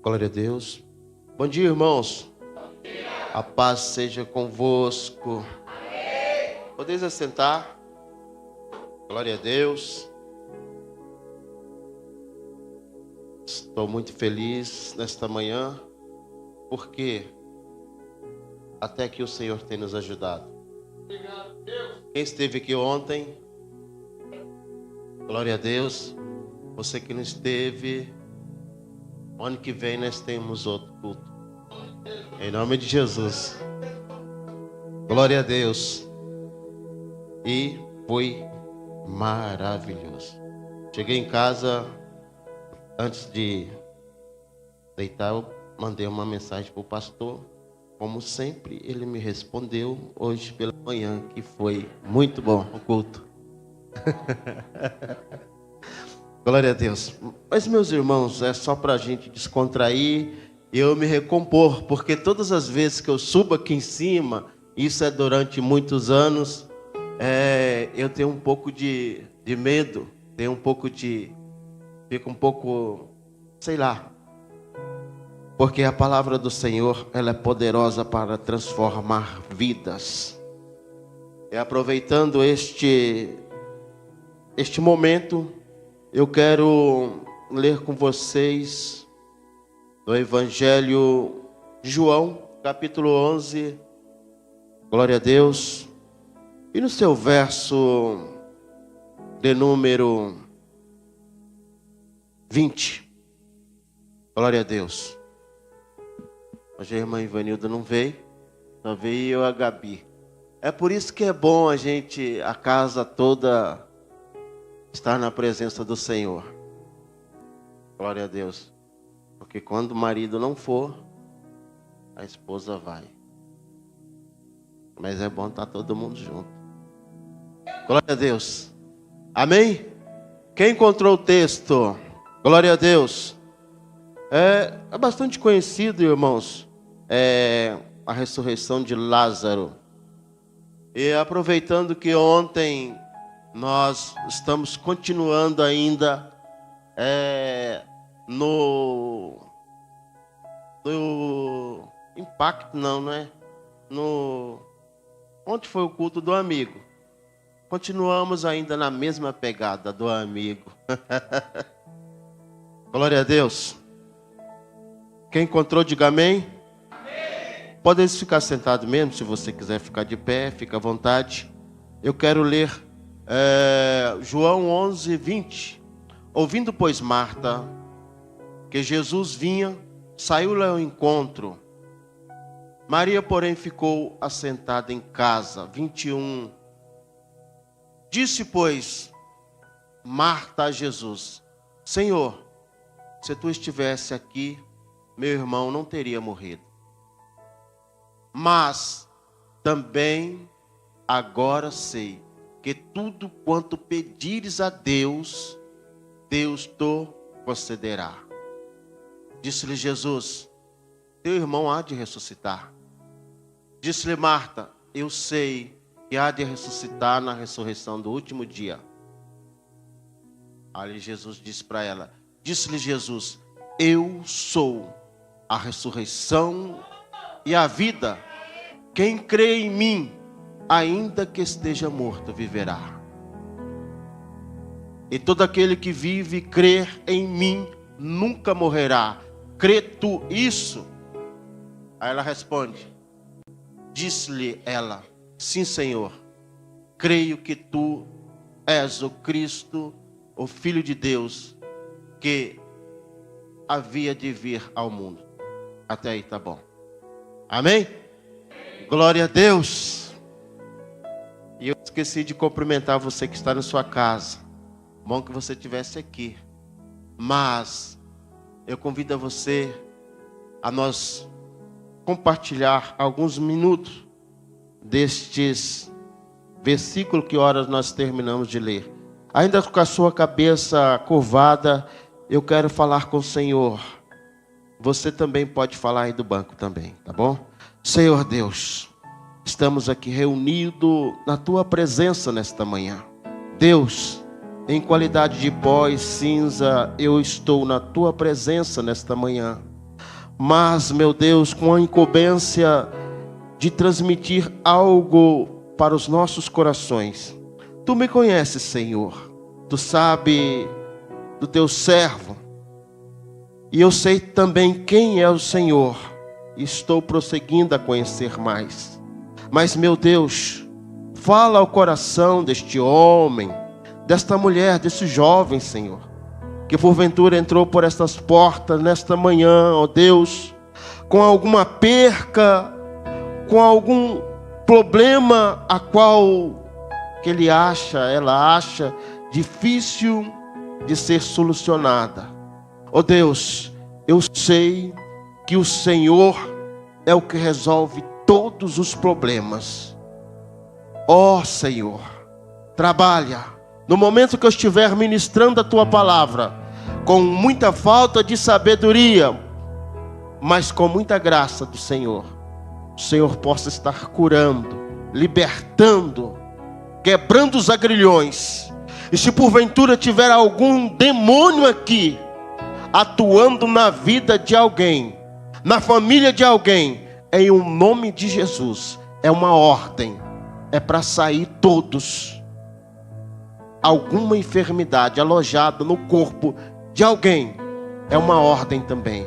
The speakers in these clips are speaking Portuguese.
Glória a Deus. Bom dia, irmãos. Bom dia. A paz seja convosco. Amém. Podeis assentar. Glória a Deus. Estou muito feliz nesta manhã, porque até que o Senhor tem nos ajudado. Obrigado, Deus. Quem esteve aqui ontem, glória a Deus. Você que não esteve, ano que vem nós temos outro culto. Em nome de Jesus. Glória a Deus. E foi maravilhoso. Cheguei em casa, antes de deitar, eu mandei uma mensagem para o pastor. Como sempre, ele me respondeu hoje pela manhã, que foi muito bom o culto. Glória a Deus. Mas, meus irmãos, é só para a gente descontrair e eu me recompor, porque todas as vezes que eu subo aqui em cima, isso é durante muitos anos, eu tenho um pouco de medo, fico um pouco, sei lá, porque a palavra do Senhor, ela é poderosa para transformar vidas. E aproveitando este momento, eu quero ler com vocês do Evangelho de João, capítulo 11, glória a Deus, e no seu verso de número 20, glória a Deus. Hoje a irmã Ivanilda não veio, só veio eu e a Gabi. É por isso que é bom a casa toda estar na presença do Senhor. Glória a Deus. Porque quando o marido não for, a esposa vai. Mas é bom estar todo mundo junto. Glória a Deus. Amém? Quem encontrou o texto? Glória a Deus. É bastante conhecido, irmãos. A ressurreição de Lázaro. E aproveitando que ontem nós estamos continuando ainda no impacto, não é? Onde foi o culto do amigo? Continuamos ainda na mesma pegada do amigo. Glória a Deus. Quem encontrou, diga amém. Amém. Pode ficar sentado mesmo, se você quiser ficar de pé, fica à vontade. Eu quero ler João 11, 20. Ouvindo, pois, Marta que Jesus vinha, saiu-lhe ao encontro. Maria, porém, ficou assentada em casa. 21. Disse, pois, Marta a Jesus: Senhor, se tu estivesse aqui, meu irmão não teria morrido. Mas também agora sei que tudo quanto pedires a Deus, Deus te concederá. Disse-lhe Jesus: teu irmão há de ressuscitar. Disse-lhe Marta: eu sei que há de ressuscitar na ressurreição do último dia. Aí Jesus disse para ela: disse-lhe Jesus: eu sou a ressurreição e a vida. Quem crê em mim, ainda que esteja morto, viverá. E todo aquele que vive e crer em mim nunca morrerá. Crê tu isso? Aí ela responde. Disse-lhe ela: sim, Senhor, creio que tu és o Cristo, o Filho de Deus, que havia de vir ao mundo. Até aí tá bom. Amém? Glória a Deus. E eu esqueci de cumprimentar você que está na sua casa. Bom que você estivesse aqui. Mas eu convido a você a nós compartilhar alguns minutos destes versículos que horas nós terminamos de ler. Ainda com a sua cabeça curvada, eu quero falar com o Senhor. Você também pode falar aí do banco também, tá bom? Senhor Deus, estamos aqui reunidos na tua presença nesta manhã. Deus, em qualidade de pó e cinza, eu estou na tua presença nesta manhã. mas, meu Deus, com a incumbência de transmitir algo para os nossos corações. Tu me conheces, Senhor. Tu sabe do teu servo. E eu sei também quem é o Senhor. E estou prosseguindo a conhecer mais. Mas, meu Deus, fala ao coração deste homem, desta mulher, desse jovem, Senhor, que porventura entrou por estas portas nesta manhã, ó Deus, com alguma perca, com algum problema a qual que ela acha difícil de ser solucionada. Ó Deus, eu sei que o Senhor é o que resolve todos os problemas. Ó Senhor, trabalha. No momento que eu estiver ministrando a Tua palavra, com muita falta de sabedoria, mas com muita graça do Senhor, o Senhor possa estar curando, libertando, quebrando os agrilhões. E se porventura tiver algum demônio aqui, atuando na vida de alguém, na família de alguém, em um nome de Jesus, é uma ordem, é para sair todos. Alguma enfermidade alojada no corpo de alguém, é uma ordem também,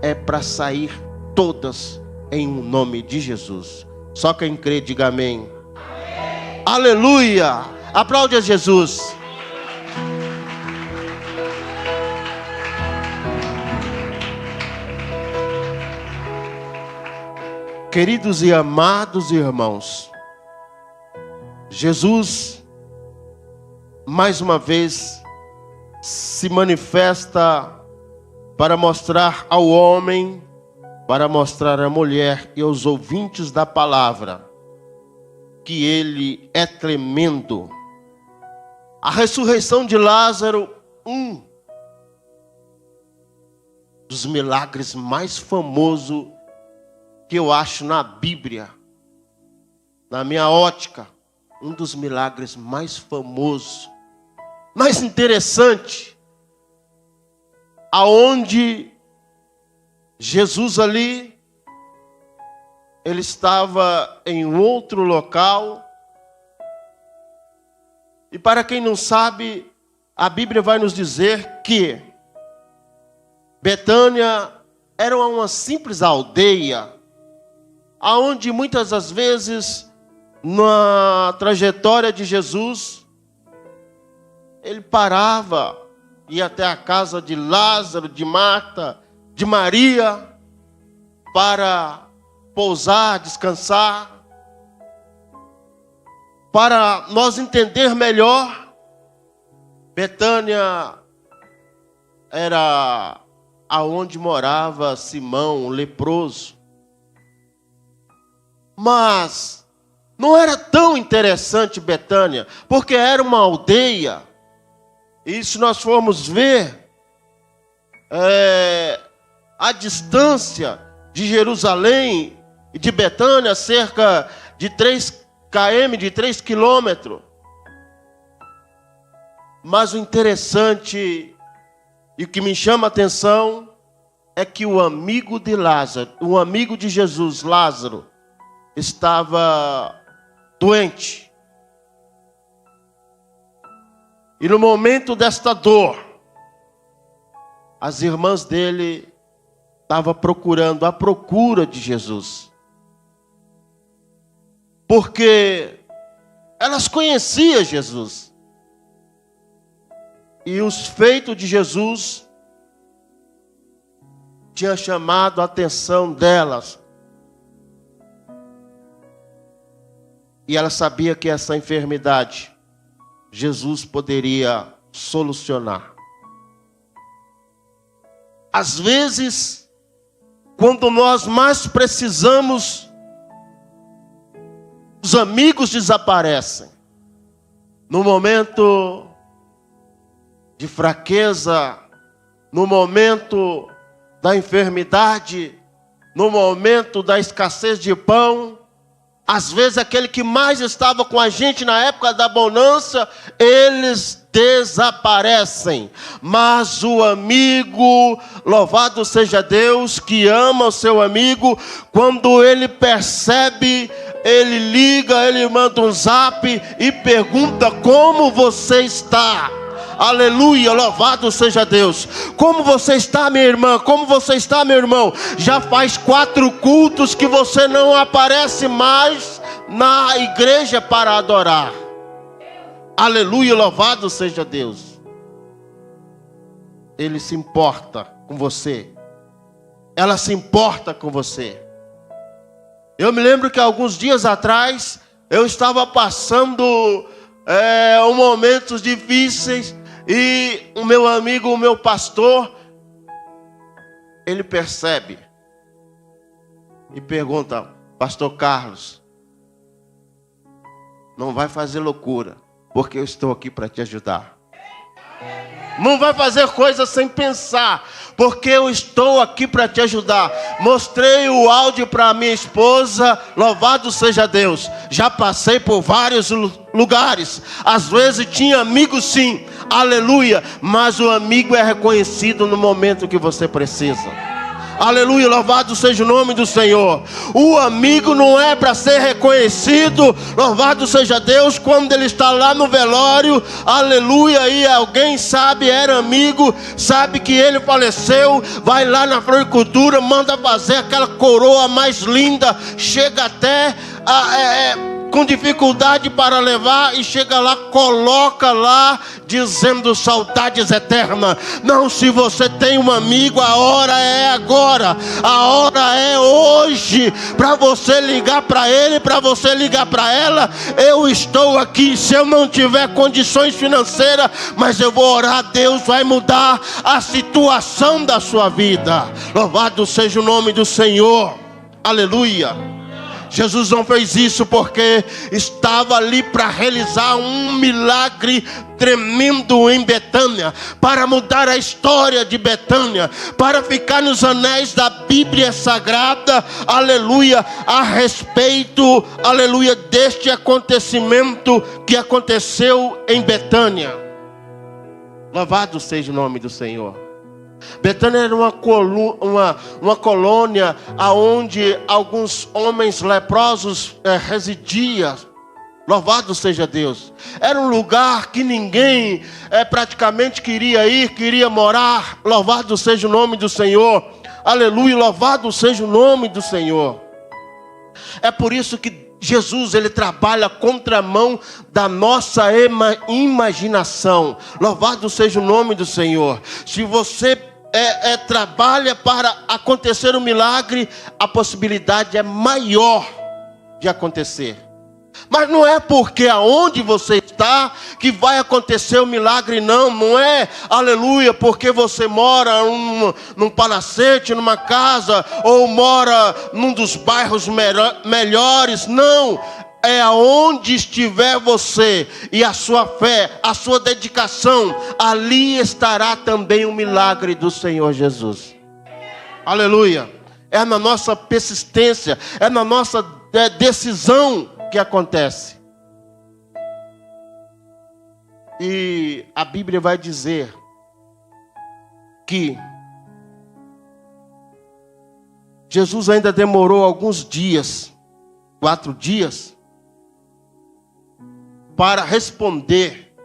é para sair todas em um nome de Jesus. Só quem crê, diga amém. Amém. Aleluia! Aplaude a Jesus. Queridos e amados irmãos, Jesus, mais uma vez, se manifesta para mostrar ao homem, para mostrar à mulher e aos ouvintes da palavra, que Ele é tremendo. A ressurreição de Lázaro, um dos milagres mais famosos que eu acho na Bíblia, na minha ótica, um dos milagres mais famosos, mais interessante, aonde Jesus ali, ele estava em outro local, e para quem não sabe, a Bíblia vai nos dizer que Betânia era uma simples aldeia, aonde muitas das vezes, na trajetória de Jesus, ele parava, ia até a casa de Lázaro, de Marta, de Maria, para pousar, descansar. Para nós entender melhor, Betânia era aonde morava Simão, o leproso. Mas não era tão interessante Betânia, porque era uma aldeia. E se nós formos ver, a distância de Jerusalém e de Betânia, cerca de 3 km, de 3 quilômetros. Mas o interessante e o que me chama a atenção é que o amigo de Lázaro, o amigo de Jesus, Lázaro, estava doente. E no momento desta dor, as irmãs dele estavam procurando, à procura de Jesus. Porque elas conheciam Jesus. E os feitos de Jesus tinham chamado a atenção delas. E ela sabia que essa enfermidade Jesus poderia solucionar. Às vezes, quando nós mais precisamos, os amigos desaparecem. No momento de fraqueza, no momento da enfermidade, no momento da escassez de pão, às vezes aquele que mais estava com a gente na época da bonança, eles desaparecem. Mas o amigo, louvado seja Deus, que ama o seu amigo, quando ele percebe, ele liga, ele manda um zap e pergunta: como você está? Aleluia, louvado seja Deus. Como você está, minha irmã? Como você está, meu irmão? Já faz 4 cultos que você não aparece mais na igreja para adorar. Aleluia, louvado seja Deus. Ele se importa com você. Ela se importa com você. Eu me lembro que alguns dias atrás eu estava passando momentos difíceis. E o meu amigo, o meu pastor, ele percebe e pergunta: pastor Carlos, não vai fazer loucura, porque eu estou aqui para te ajudar. Não vai fazer coisa sem pensar, porque eu estou aqui para te ajudar. Mostrei o áudio para minha esposa, louvado seja Deus. Já passei por vários lugares. Às vezes tinha amigos sim, aleluia. Mas o amigo é reconhecido no momento que você precisa. Aleluia, louvado seja o nome do Senhor. O amigo não é para ser reconhecido, louvado seja Deus, quando ele está lá no velório, aleluia, e alguém sabe, era amigo, sabe que ele faleceu, vai lá na floricultura, manda fazer aquela coroa mais linda, chega até com dificuldade para levar, e chega lá, coloca lá, dizendo saudades eternas. Não, se você tem um amigo, a hora é agora, a hora é hoje, para você ligar para ele, para você ligar para ela. Eu estou aqui, se eu não tiver condições financeiras, mas eu vou orar, Deus vai mudar a situação da sua vida. Louvado seja o nome do Senhor, aleluia. Jesus não fez isso porque estava ali para realizar um milagre tremendo em Betânia, para mudar a história de Betânia, para ficar nos anéis da Bíblia Sagrada, aleluia, a respeito, aleluia, deste acontecimento que aconteceu em Betânia. Louvado seja o nome do Senhor. Betânia era uma colônia onde alguns homens leprosos residiam. Louvado seja Deus. Era um lugar que ninguém praticamente queria ir, queria morar. Louvado seja o nome do Senhor. Aleluia, louvado seja o nome do Senhor. É por isso que Jesus, ele trabalha contramão da nossa imaginação. Louvado seja o nome do Senhor. Se você trabalha para acontecer um milagre, a possibilidade é maior de acontecer. Mas não é porque aonde você está que vai acontecer o milagre, não é, aleluia, porque você mora num palacete, numa casa, ou mora num dos bairros melhores, não. É aonde estiver você e a sua fé, a sua dedicação, ali estará também o milagre do Senhor Jesus. Aleluia. É na nossa persistência, é na nossa decisão que acontece. E a Bíblia vai dizer que Jesus ainda demorou alguns dias, 4 dias, para responder.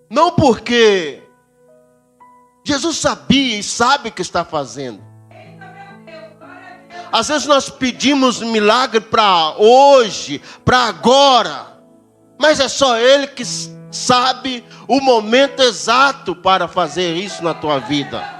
Não porque Jesus sabia e sabe o que está fazendo. Às vezes nós pedimos milagre para hoje, para agora, mas é só Ele que sabe o momento exato para fazer isso na tua vida.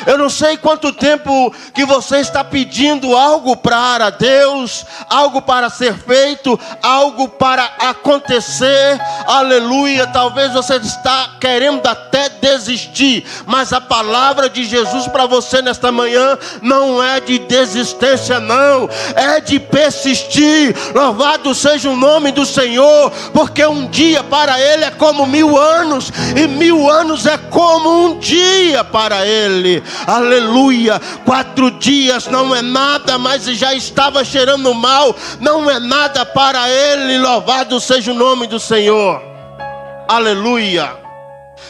Eu não sei quanto tempo que você está pedindo algo para Deus, algo para ser feito, algo para acontecer, aleluia. Talvez você está querendo até desistir, mas a palavra de Jesus para você nesta manhã não é de desistência, não, é de persistir. Louvado seja o nome do Senhor, porque um dia para Ele é como 1000 anos, e 1000 anos é como um dia para Ele. Aleluia. 4 dias não é nada, mas já estava cheirando mal. Não é nada para Ele. Louvado seja o nome do Senhor. Aleluia.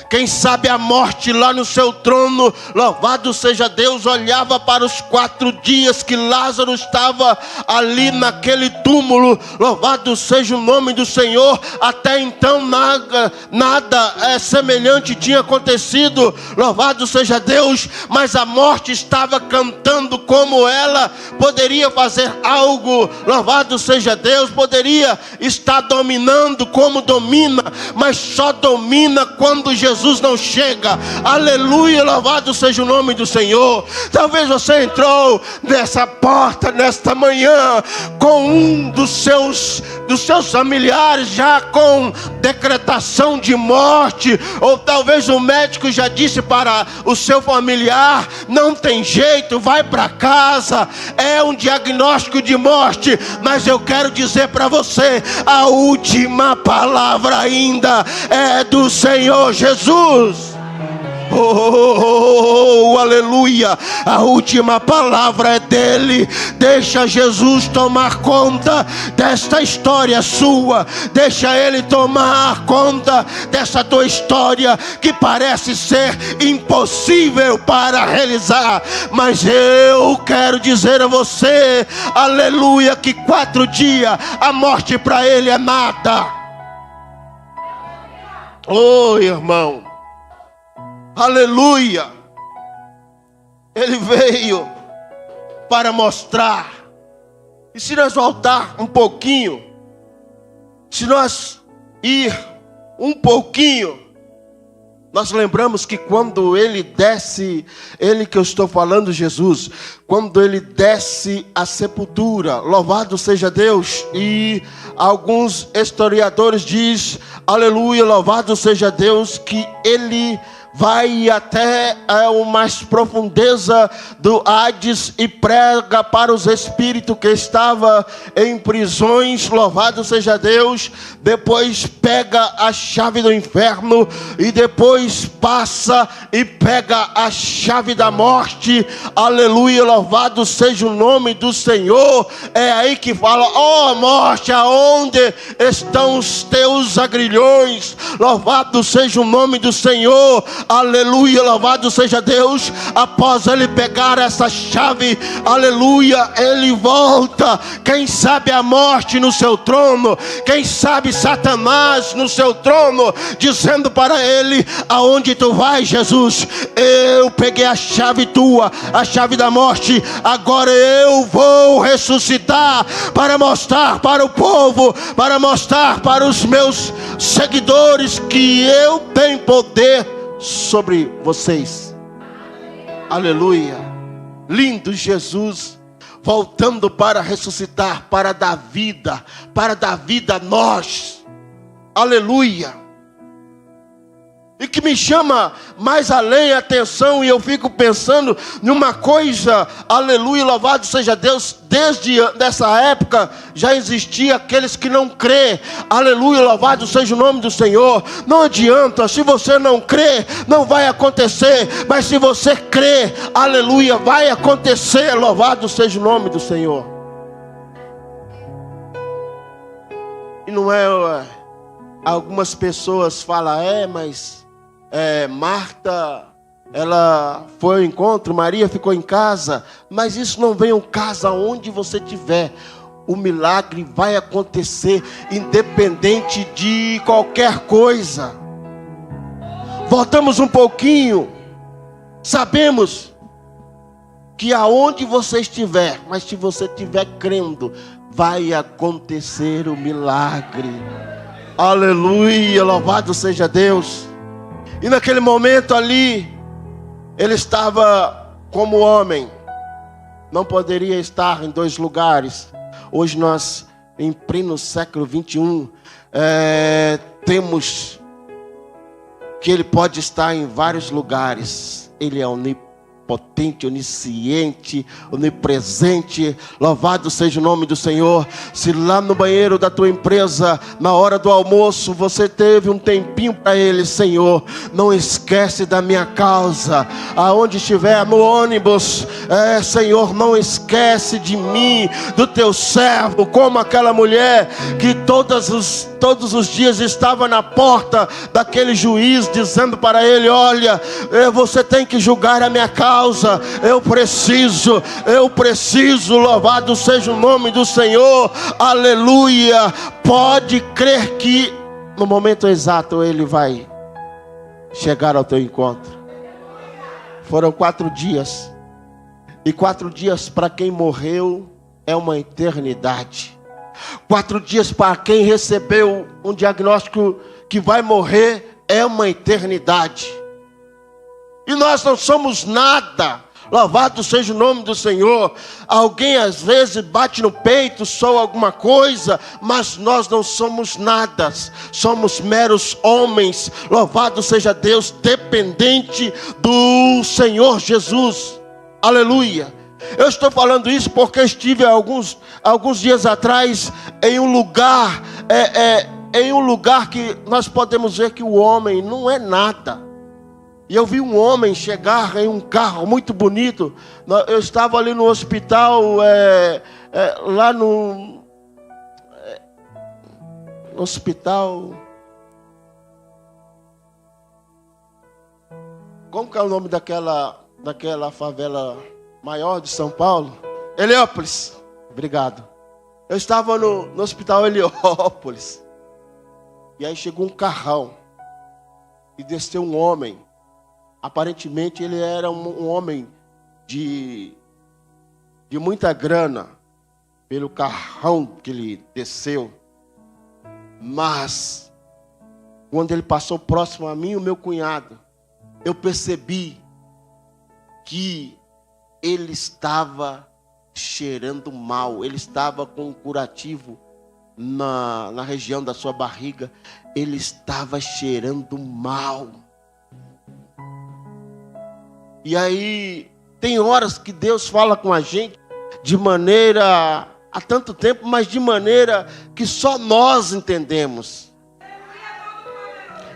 Quem sabe a morte lá no seu trono, louvado seja Deus, olhava para os 4 dias que Lázaro estava ali naquele túmulo. Louvado seja o nome do Senhor. Até então nada semelhante tinha acontecido. Louvado seja Deus. Mas a morte estava cantando como ela poderia fazer algo. Louvado seja Deus. Poderia estar dominando como domina, mas só domina quando Jesus não chega. Aleluia, louvado seja o nome do Senhor. Talvez você entrou nessa porta nesta manhã com um dos seus familiares já com decretação de morte, ou talvez o médico já disse para o seu familiar: não tem jeito, vai para casa, é um diagnóstico de morte. Mas eu quero dizer para você, a última palavra ainda é do Senhor Jesus. Aleluia. A última palavra é dele. Deixa Jesus tomar conta desta história sua. Deixa ele tomar conta dessa tua história que parece ser impossível para realizar. Mas eu quero dizer a você, aleluia, que 4 dias a morte para ele é nada. Oh, irmão, aleluia. Ele veio para mostrar. E se nós voltar um pouquinho, se nós ir um pouquinho, nós lembramos que quando ele desce, ele que eu estou falando, Jesus, quando ele desce à sepultura, louvado seja Deus, e alguns historiadores dizem, aleluia, louvado seja Deus, que ele vai até a mais profundeza do Hades e prega para os espíritos que estavam em prisões, louvado seja Deus. Depois pega a chave do inferno e depois passa e pega a chave da morte. Aleluia, louvado seja o nome do Senhor. É aí que fala: ó morte, aonde estão os teus agrilhões? Louvado seja o nome do Senhor. Aleluia, louvado seja Deus. Após ele pegar essa chave, aleluia, ele volta. Quem sabe a morte no seu trono, quem sabe Satanás no seu trono, dizendo para ele: aonde tu vais, Jesus? Eu peguei a chave tua, a chave da morte. Agora eu vou ressuscitar para mostrar para o povo, para mostrar para os meus seguidores que eu tenho poder sobre vocês. Aleluia. Lindo Jesus voltando para ressuscitar, para dar vida a nós. Aleluia. E que me chama mais além a atenção, e eu fico pensando numa coisa, aleluia, louvado seja Deus. Desde essa época já existia aqueles que não crê, aleluia, louvado seja o nome do Senhor. Não adianta, se você não crê, não vai acontecer, mas se você crê, aleluia, vai acontecer, louvado seja o nome do Senhor. E não é, algumas pessoas falam, mas Marta, ela foi ao encontro, Maria ficou em casa. Mas isso não vem ao caso. Aonde você estiver, o milagre vai acontecer, independente de qualquer coisa. Voltamos um pouquinho. Sabemos que aonde você estiver, mas se você estiver crendo, vai acontecer o milagre. Aleluia, louvado seja Deus. E naquele momento ali, ele estava como homem. Não poderia estar em 2 lugares. Hoje nós, em pleno século 21, temos que ele pode estar em vários lugares. Ele é onipotente, onisciente, onipresente. Louvado seja o nome do Senhor. Se lá no banheiro da tua empresa, na hora do almoço, você teve um tempinho para ele: Senhor, não esquece da minha causa. Aonde estiver, no ônibus, Senhor, não esquece de mim, do teu servo. Como aquela mulher que todos os todos os dias estava na porta daquele juiz, dizendo para ele: olha, você tem que julgar a minha causa, eu preciso, louvado seja o nome do Senhor, aleluia. Pode crer que no momento exato ele vai chegar ao teu encontro. Foram 4 dias, e 4 dias para quem morreu é uma eternidade. 4 dias para quem recebeu um diagnóstico que vai morrer é uma eternidade. E nós não somos nada. Louvado seja o nome do Senhor. Alguém às vezes bate no peito, soa alguma coisa, mas nós não somos nada. Somos meros homens. Louvado seja Deus, dependente do Senhor Jesus. Aleluia. Eu estou falando isso porque estive alguns dias atrás em um lugar, em um lugar que nós podemos ver que o homem não é nada. E eu vi um homem chegar em um carro muito bonito. Eu estava ali no hospital, lá no hospital. Como que é o nome daquela favela maior de São Paulo? Heliópolis. Obrigado. Eu estava no hospital Heliópolis. E aí chegou um carrão. E desceu um homem. Aparentemente ele era um homem de muita grana, pelo carrão que ele desceu. Mas, quando ele passou próximo a mim, o meu cunhado, eu percebi que ele estava cheirando mal. Ele estava com um curativo na região da sua barriga. Ele estava cheirando mal. E aí, tem horas que Deus fala com a gente de maneira, há tanto tempo, mas de maneira que só nós entendemos.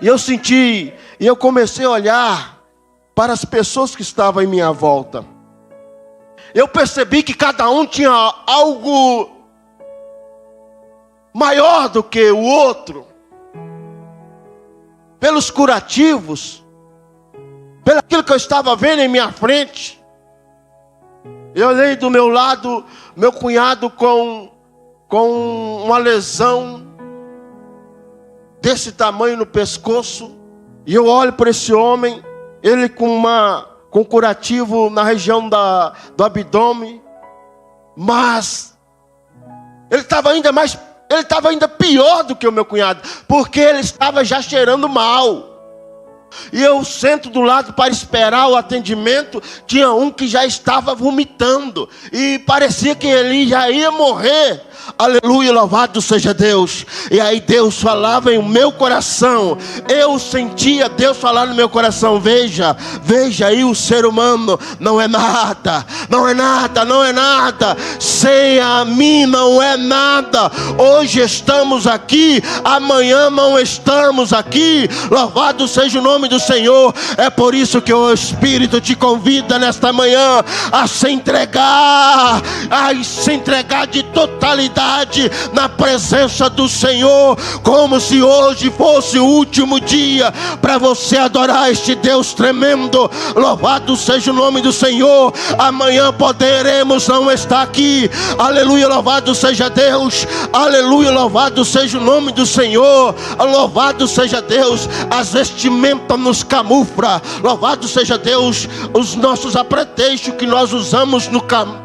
E eu senti, e eu comecei a olhar para as pessoas que estavam em minha volta. Eu percebi que cada um tinha algo maior do que o outro. Pelos curativos, pelo aquilo que eu estava vendo em minha frente. Eu olhei do meu lado, meu cunhado com uma lesão desse tamanho no pescoço. E eu olho para esse homem, ele com curativo na região do abdômen. Mas ele estava ainda pior do que o meu cunhado, porque ele estava já cheirando mal. E eu sento do lado para esperar o atendimento. Tinha um que já estava vomitando e parecia que ele já ia morrer. Aleluia, louvado seja Deus. E aí Deus falava em meu coração. Eu sentia Deus falar no meu coração: veja aí, o ser humano não é nada. Sem a mim não é nada. Hoje estamos aqui, amanhã não estamos aqui. Louvado seja o nome do Senhor. É por isso que o Espírito te convida nesta manhã a se entregar de totalidade na presença do Senhor, como se hoje fosse o último dia para você adorar este Deus tremendo. Louvado seja o nome do Senhor. Amanhã poderemos não estar aqui. Aleluia, louvado seja Deus. Aleluia, louvado seja o nome do Senhor. Louvado seja Deus. As vestimentas nos camuflam. Louvado seja Deus. Os nossos apretextos que nós usamos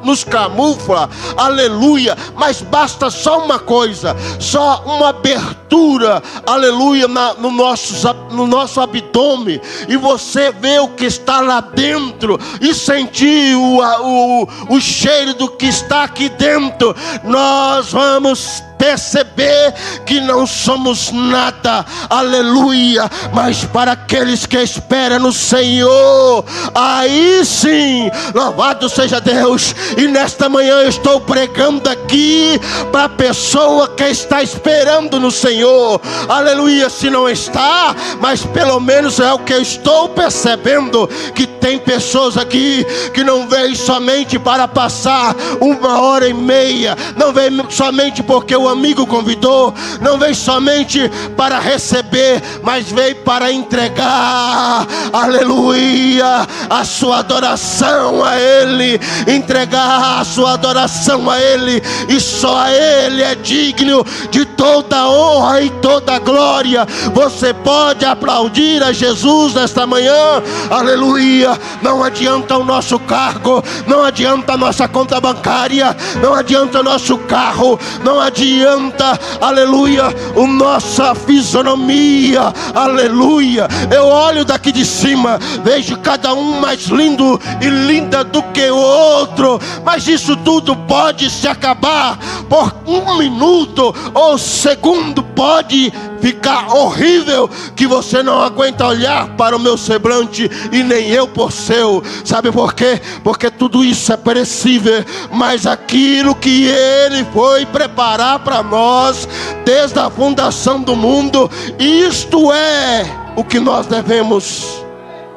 nos camufla. Aleluia. Mas basta só uma coisa, só uma abertura, aleluia, no nosso abdômen, e você vê o que está lá dentro, e sentir o cheiro do que está aqui dentro. Nós vamos perceber que não somos nada, aleluia, mas para aqueles que esperam no Senhor, aí sim, louvado seja Deus. E nesta manhã eu estou pregando aqui para a pessoa que está esperando no Senhor. Aleluia, se não está, mas pelo menos é o que eu estou percebendo, que tem pessoas aqui que não veem somente para passar 1h30, não vem somente porque o amigo convidou, não vem somente para receber, mas veio para entregar, aleluia, a sua adoração a Ele, entregar a sua adoração a Ele, e só a Ele é digno de toda honra e toda glória. Você pode aplaudir a Jesus nesta manhã, aleluia. Não adianta o nosso cargo, não adianta a nossa conta bancária, não adianta o nosso carro, não adianta, aleluia, a nossa fisionomia, aleluia. Eu olho daqui de cima, vejo cada um mais lindo e linda do que o outro, mas isso tudo pode se acabar por 1 minuto ou segundo, pode ficar horrível, que você não aguenta olhar para o meu semblante e nem eu por seu. Sabe por quê? Porque tudo isso é perecível, mas aquilo que Ele foi preparar para nós desde a fundação do mundo, isto é o que nós devemos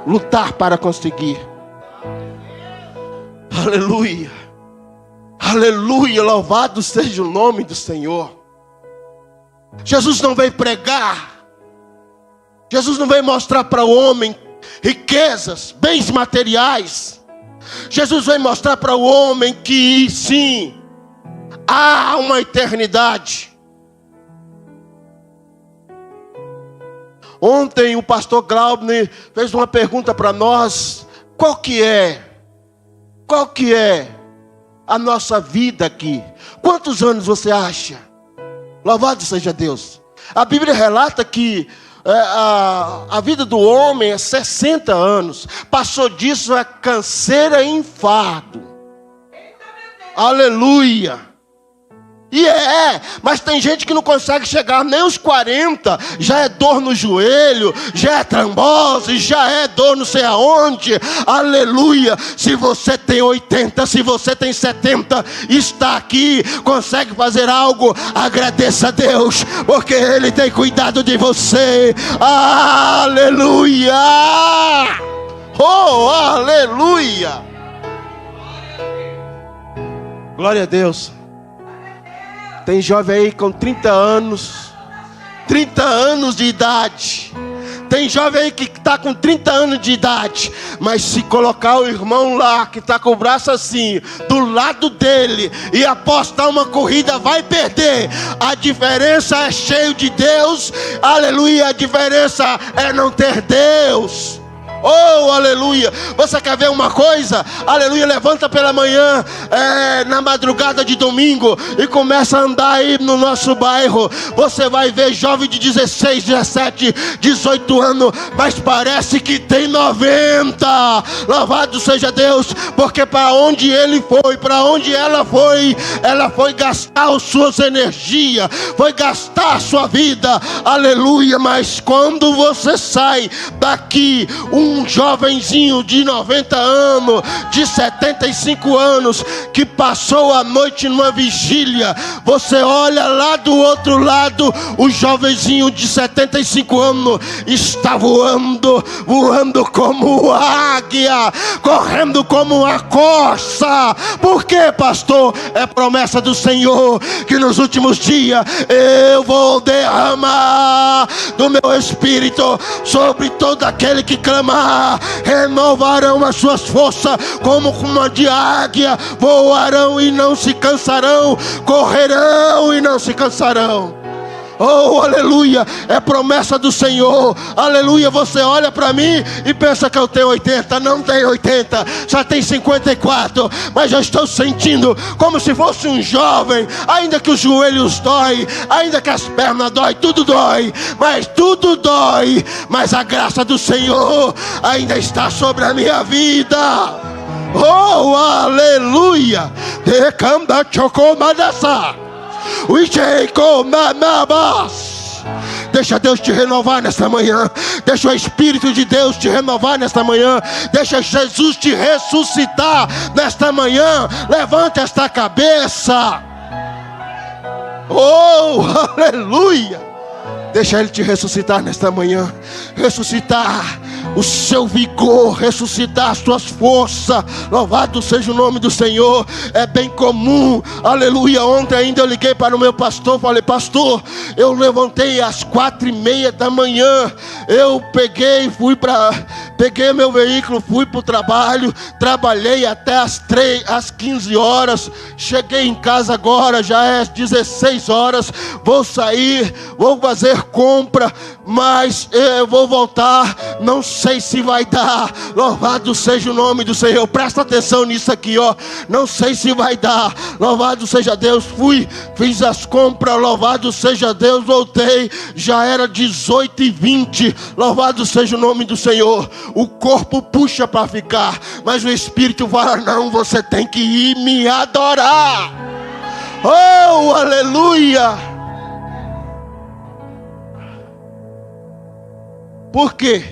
lutar para conseguir. Aleluia, aleluia, louvado seja o nome do Senhor. Jesus não veio pregar, Jesus não veio mostrar para o homem riquezas, bens materiais. Jesus veio mostrar para o homem que sim, há uma eternidade. Ontem o pastor Glauber fez uma pergunta para nós: qual que é a nossa vida aqui? Quantos anos você acha? Louvado seja Deus. A Bíblia relata que a vida do homem é 60 anos. Passou disso é canseira e enfado. Aleluia. E mas tem gente que não consegue chegar nem aos 40, já é dor no joelho, já é trombose, já é dor não sei aonde. Aleluia. Se você tem 80, se você tem 70, está aqui, consegue fazer algo, agradeça a Deus, porque Ele tem cuidado de você. Aleluia. Oh, aleluia. Glória a Deus. Tem jovem aí com 30 anos de idade. Tem jovem aí que está com 30 anos de idade, mas se colocar o irmão lá, que está com o braço assim, do lado dele, e apostar uma corrida, vai perder. A diferença é cheio de Deus, aleluia. A diferença é não ter Deus. Oh, aleluia. Você quer ver uma coisa? Aleluia, levanta pela manhã, na madrugada de domingo, e começa a andar aí no nosso bairro. Você vai ver jovem de 16, 17, 18 anos, mas parece que tem 90. Louvado seja Deus, porque para onde ele foi, para onde ela foi gastar as suas energias, foi gastar a sua vida. Aleluia. Mas quando você sai daqui, um jovenzinho de 90 anos, de 75 anos, que passou a noite numa vigília, você olha lá do outro lado, o jovenzinho de 75 anos está voando como águia, correndo como uma corça. Por quê, pastor? É promessa do Senhor que nos últimos dias eu vou derramar do meu espírito sobre todo aquele que clama. Renovarão as suas forças como uma de águia, voarão e não se cansarão, correrão e não se cansarão. Oh, aleluia, é promessa do Senhor. Aleluia. Você olha para mim e pensa que eu tenho 80, não tenho 80, já tem 54, mas eu estou sentindo como se fosse um jovem, ainda que os joelhos dói, ainda que as pernas dói, tudo dói, mas a graça do Senhor ainda está sobre a minha vida. Oh, aleluia. Decamba chocomadassa. Deixa Deus te renovar nesta manhã. Deixa o Espírito de Deus te renovar nesta manhã. Deixa Jesus te ressuscitar nesta manhã. Levanta esta cabeça. Oh, aleluia. Deixa Ele te ressuscitar nesta manhã. Ressuscitar o seu vigor, ressuscitar as suas forças. Louvado seja o nome do Senhor. É bem comum, aleluia. Ontem ainda eu liguei para o meu pastor. Falei: pastor, eu levantei às 4:30 da manhã. Eu peguei meu veículo, fui para o trabalho. Trabalhei até às 15 horas. Cheguei em casa agora, já é às 16 horas. Vou sair, vou fazer compra, mas eu vou voltar. Não sei se vai dar. Louvado seja o nome do Senhor. Presta atenção nisso aqui, ó. Não sei se vai dar. Louvado seja Deus. Fiz as compras. Louvado seja Deus. Voltei. Já era 18:20. Louvado seja o nome do Senhor. O corpo puxa para ficar, mas o Espírito fala: não, você tem que ir me adorar. Oh, aleluia. Por quê?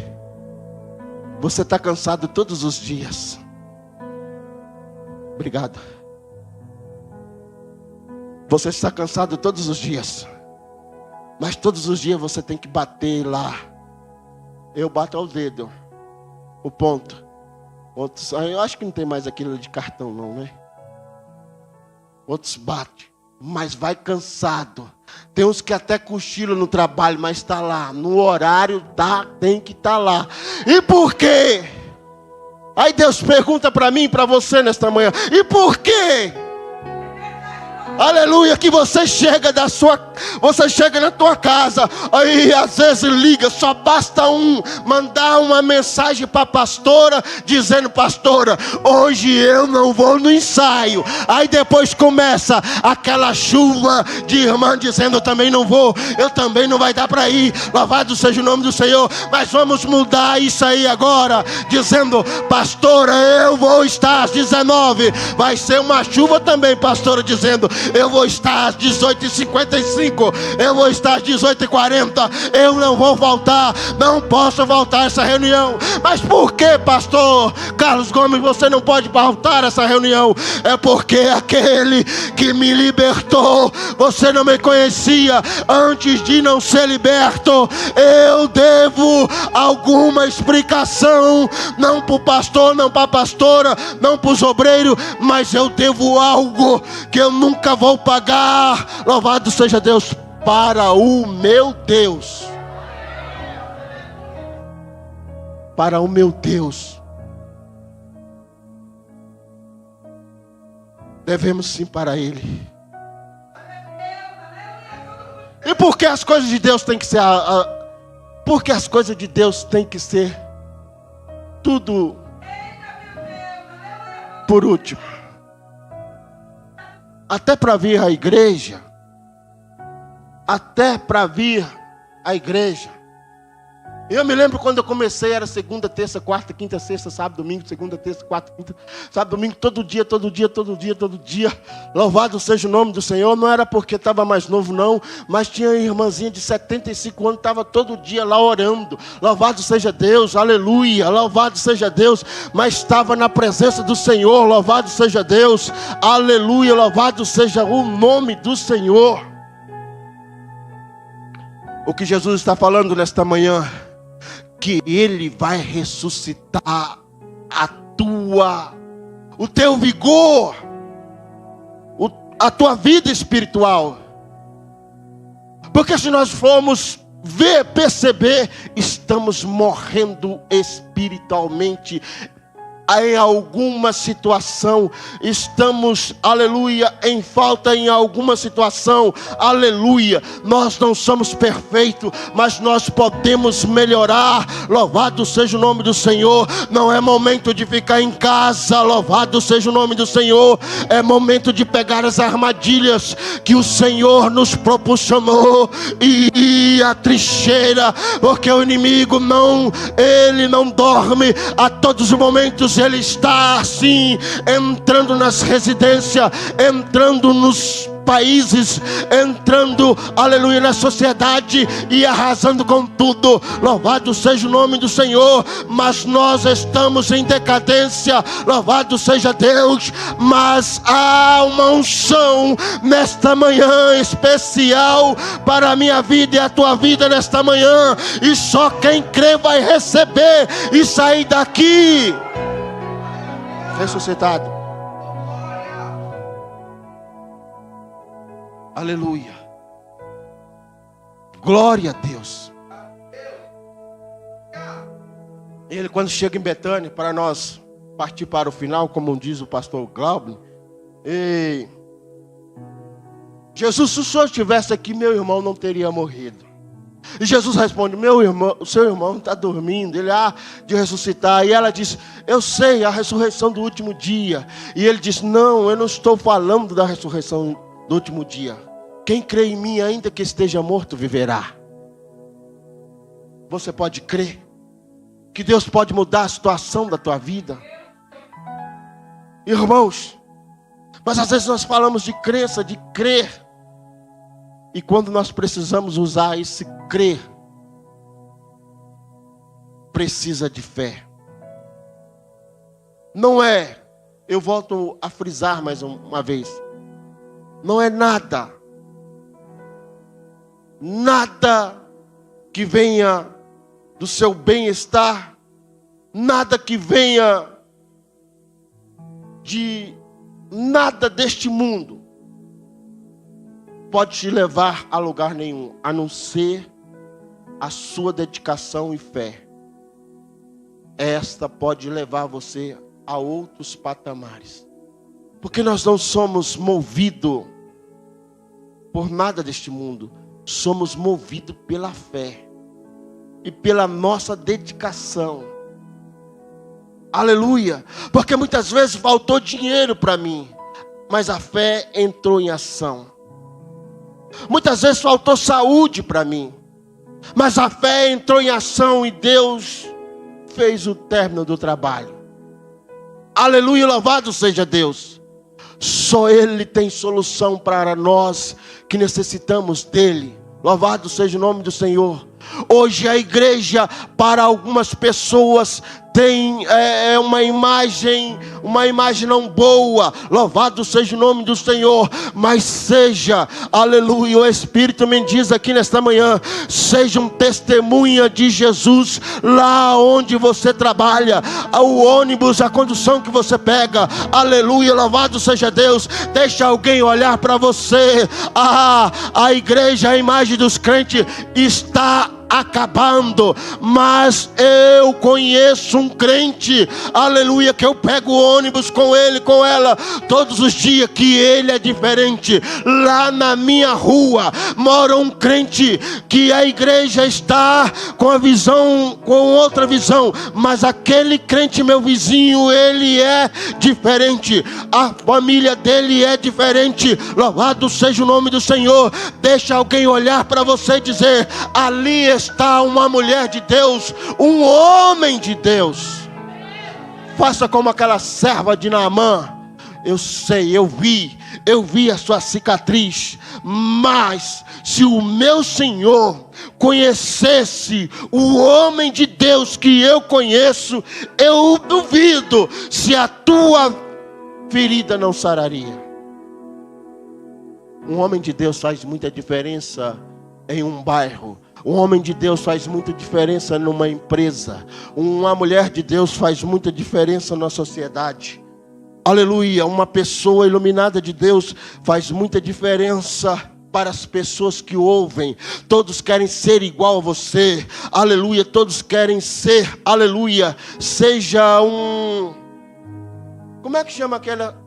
Você está cansado todos os dias. Obrigado. Você está cansado todos os dias. Mas todos os dias você tem que bater lá. Eu bato ao dedo. O ponto. Outros, eu acho que não tem mais aquilo de cartão não, né? Outros batem. Mas vai cansado. Tem uns que até cochilam no trabalho, mas está lá. No horário tem que estar lá. E por quê? Aí Deus pergunta para mim e para você nesta manhã: e por quê? Aleluia, que você chega na tua casa, aí às vezes liga, só basta mandar uma mensagem para a pastora, dizendo: pastora, hoje eu não vou no ensaio. Aí depois começa aquela chuva de irmã dizendo: eu também não vou, eu também não vai dar para ir. Louvado seja o nome do Senhor. Mas vamos mudar isso aí agora, dizendo: pastora, eu vou estar às 19. Vai ser uma chuva também, pastora, dizendo: eu vou estar às 18h55, eu vou estar às 18h40, eu não vou faltar, não posso faltar essa reunião. Mas por que, pastor Carlos Gomes, você não pode faltar essa reunião? É porque aquele que me libertou, você não me conhecia antes de não ser liberto. Eu devo alguma explicação, não para o pastor, não para a pastora, não para os obreiros, mas eu devo algo que eu nunca vou pagar. Louvado seja Deus. Para o meu Deus. Para o meu Deus. Devemos sim para Ele. E por que as coisas de Deus têm que ser porque as coisas de Deus têm que ser tudo por último? Até para vir à igreja. Eu me lembro quando eu comecei, era segunda, terça, quarta, quinta, sexta, sábado, domingo, segunda, terça, quarta, quinta, sábado, domingo, todo dia. Louvado seja o nome do Senhor. Não era porque estava mais novo não, mas tinha irmãzinha de 75 anos, estava todo dia lá orando. Louvado seja Deus, aleluia, louvado seja Deus. Mas estava na presença do Senhor, louvado seja Deus, aleluia, louvado seja o nome do Senhor. O que Jesus está falando nesta manhã, que Ele vai ressuscitar o teu vigor, a tua vida espiritual. Porque se nós formos perceber, estamos morrendo espiritualmente. Em alguma situação, estamos, aleluia, em falta em alguma situação, aleluia. Nós não somos perfeitos, mas nós podemos melhorar. Louvado seja o nome do Senhor. Não é momento de ficar em casa, louvado seja o nome do Senhor. É momento de pegar as armadilhas que o Senhor nos proporcionou e a trincheira, porque o inimigo ele não dorme a todos os momentos. Ele está assim, entrando nas residências, entrando nos países, entrando, aleluia, na sociedade e arrasando com tudo. Louvado seja o nome do Senhor. Mas nós estamos em decadência, louvado seja Deus. Mas há uma unção nesta manhã especial para a minha vida e a tua vida nesta manhã, e só quem crê vai receber e sair daqui ressuscitado. Aleluia, glória a Deus. Ele, quando chega em Betânia, para nós partir para o final, como diz o pastor Glauber, Jesus, se o senhor estivesse aqui, meu irmão não teria morrido. E Jesus responde: meu irmão, o seu irmão está dormindo, ele há de ressuscitar. E ela diz: eu sei, a ressurreição do último dia. E ele diz: não, eu não estou falando da ressurreição do último dia. Quem crê em mim, ainda que esteja morto, viverá. Você pode crer que Deus pode mudar a situação da tua vida? Irmãos, mas às vezes nós falamos de crença, de crer, e quando nós precisamos usar esse crer, precisa de fé. Não é, eu volto a frisar mais uma vez, não é nada que venha do seu bem-estar, nada que venha de nada deste mundo pode te levar a lugar nenhum, a não ser a sua dedicação e fé. Esta pode levar você a outros patamares, porque nós não somos movidos por nada deste mundo, somos movidos pela fé e pela nossa dedicação. Aleluia, porque muitas vezes faltou dinheiro para mim, mas a fé entrou em ação. Muitas vezes faltou saúde para mim, mas a fé entrou em ação e Deus fez o término do trabalho. Aleluia, louvado seja Deus. Só Ele tem solução para nós que necessitamos dEle. Louvado seja o nome do Senhor. Hoje a igreja, para algumas pessoas, tem uma imagem não boa. Louvado seja o nome do Senhor. Mas seja, aleluia, o Espírito me diz aqui nesta manhã, seja um testemunha de Jesus lá onde você trabalha, o ônibus, a condução que você pega. Aleluia, louvado seja Deus. Deixa alguém olhar para você. A igreja, a imagem dos crentes está acabando, mas eu conheço um crente, aleluia, que eu pego o ônibus com ele, com ela, todos os dias, que ele é diferente. Lá na minha rua mora um crente que a igreja está com a visão, com outra visão, mas aquele crente, meu vizinho, ele é diferente, a família dele é diferente. Louvado seja o nome do Senhor. Deixa alguém olhar para você e dizer: ali está uma mulher de Deus, um homem de Deus. Faça como aquela serva de Naamã. Eu sei, eu vi a sua cicatriz, mas se o meu Senhor conhecesse o homem de Deus que eu conheço, eu duvido se a tua ferida não sararia. Um homem de Deus faz muita diferença em um bairro. Um homem de Deus faz muita diferença numa empresa. Uma mulher de Deus faz muita diferença na sociedade. Aleluia, uma pessoa iluminada de Deus faz muita diferença para as pessoas que ouvem. Todos querem ser igual a você. Aleluia, todos querem ser, aleluia, seja um... Como é que chama aquela...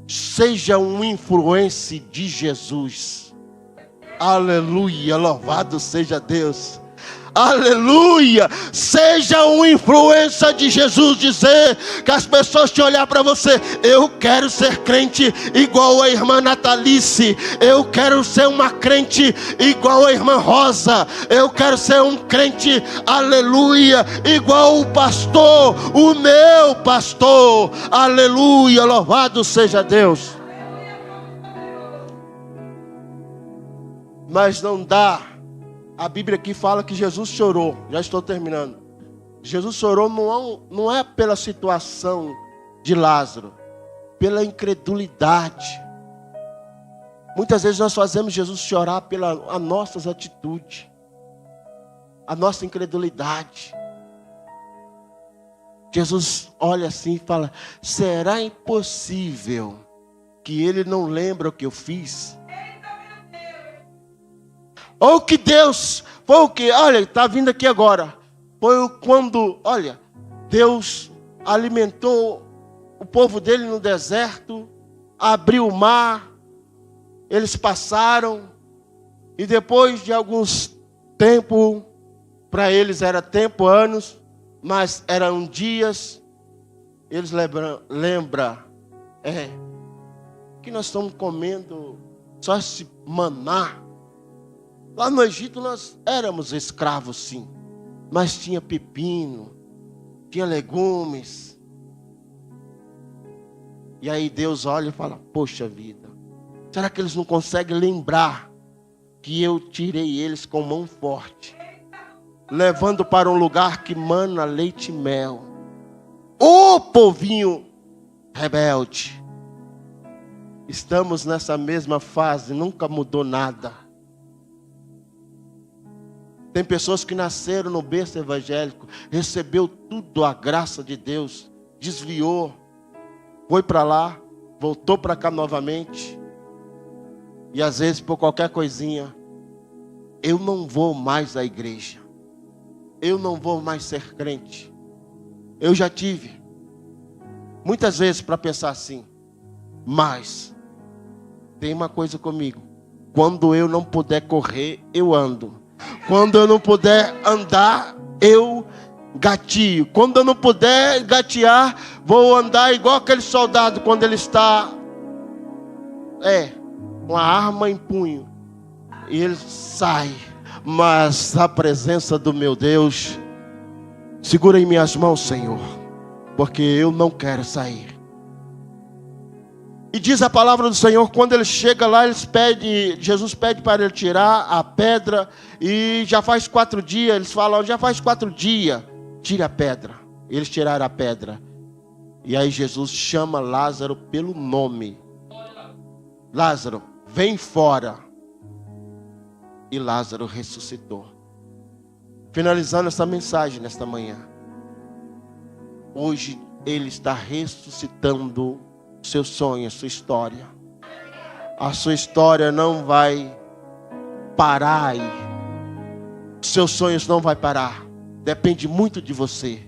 Seja um influencer de Jesus. Aleluia, louvado seja Deus. Aleluia, seja uma influência de Jesus, dizer que as pessoas te olhar para você: eu quero ser crente igual a irmã Natalice, eu quero ser uma crente igual a irmã Rosa, eu quero ser um crente, aleluia, igual o pastor, o meu pastor. Aleluia, louvado seja Deus. mas não dá. A Bíblia aqui fala que Jesus chorou. Já estou terminando. Jesus chorou não é pela situação de Lázaro, pela incredulidade. Muitas vezes nós fazemos Jesus chorar pelas nossas atitudes, a nossa incredulidade. Jesus olha assim e fala: será impossível que ele não lembre o que eu fiz? Ou que Deus, foi o que? Olha, está vindo aqui agora. Foi quando, olha, Deus alimentou o povo dele no deserto, abriu o mar, eles passaram, e depois de alguns tempos, para eles era tempo, anos, mas eram dias, eles lembram, que nós estamos comendo só esse maná. Lá no Egito nós éramos escravos, sim, mas tinha pepino, tinha legumes. E aí Deus olha e fala: poxa vida, será que eles não conseguem lembrar que eu tirei eles com mão forte, levando para um lugar que mana leite e mel? Ô povinho rebelde! Estamos nessa mesma fase, nunca mudou nada. Tem pessoas que nasceram no berço evangélico, recebeu tudo a graça de Deus, desviou, foi para lá, voltou para cá novamente. E às vezes por qualquer coisinha, eu não vou mais à igreja, eu não vou mais ser crente. Eu já tive muitas vezes para pensar assim, mas tem uma coisa comigo: quando eu não puder correr, eu ando. Quando eu não puder andar, eu gatio. Quando eu não puder gatear, vou andar igual aquele soldado quando ele está com a arma em punho. E ele sai. Mas a presença do meu Deus, segura em minhas mãos, Senhor, porque eu não quero sair. E diz a palavra do Senhor, quando ele chega lá, Jesus pede para ele tirar a pedra. E já faz 4 dias, eles falam, já faz 4 dias, tire a pedra. Eles tiraram a pedra. E aí Jesus chama Lázaro pelo nome. Lázaro, vem fora. E Lázaro ressuscitou. Finalizando essa mensagem nesta manhã. Hoje ele está ressuscitando seu sonho, a sua história. A sua história não vai parar aí. Seus sonhos não vai parar. Depende muito de você.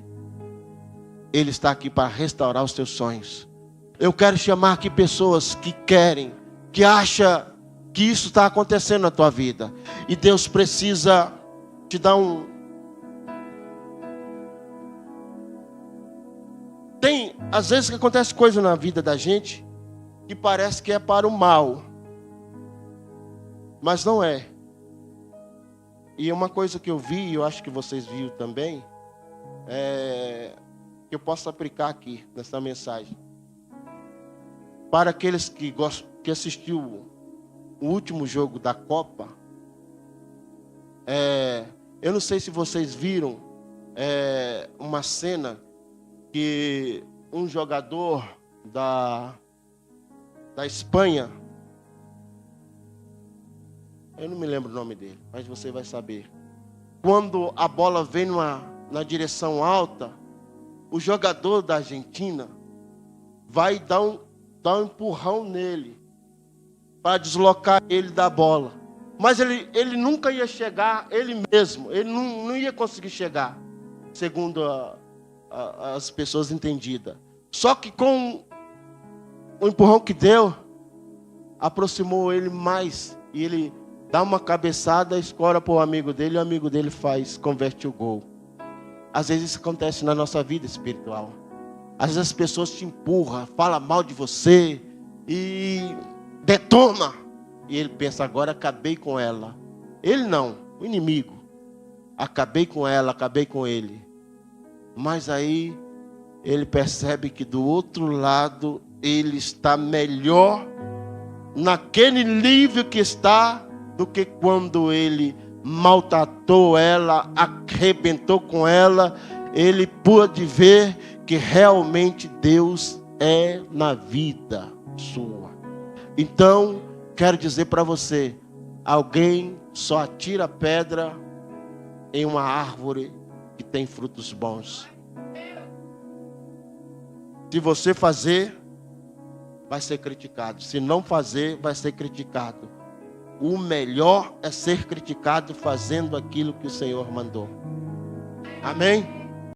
Ele está aqui para restaurar os seus sonhos. Eu quero chamar aqui pessoas que querem, que acham que isso está acontecendo na tua vida. E Deus precisa te dar Tem, às vezes, que acontece coisa na vida da gente que parece que é para o mal, mas não é. E uma coisa que eu vi, eu acho que vocês viram também, que eu posso aplicar aqui nessa mensagem. Para aqueles que assistiu o último jogo da Copa, eu não sei se vocês viram uma cena que um jogador da Espanha, eu não me lembro o nome dele, mas você vai saber. Quando a bola vem na direção alta, o jogador da Argentina vai dar um empurrão nele para deslocar ele da bola. Mas ele nunca ia chegar, ele mesmo, ele não ia conseguir chegar, segundo as pessoas entendidas. Só que com o empurrão que deu, aproximou ele mais. E ele dá uma cabeçada, escora para o amigo dele, e o amigo dele converte o gol. Às vezes isso acontece na nossa vida espiritual. Às vezes as pessoas te empurram, falam mal de você e detona. E ele pensa, agora acabei com ela. Ele não, o inimigo. Acabei com ela, acabei com ele. Mas aí ele percebe que do outro lado ele está melhor naquele nível que está do que quando ele maltratou ela, arrebentou com ela. Ele pôde ver que realmente Deus é na vida sua. Então, quero dizer para você, alguém só atira pedra em uma árvore que tem frutos bons. Se você fazer, vai ser criticado. Se não fazer, vai ser criticado. O melhor é ser criticado fazendo aquilo que o Senhor mandou. Amém?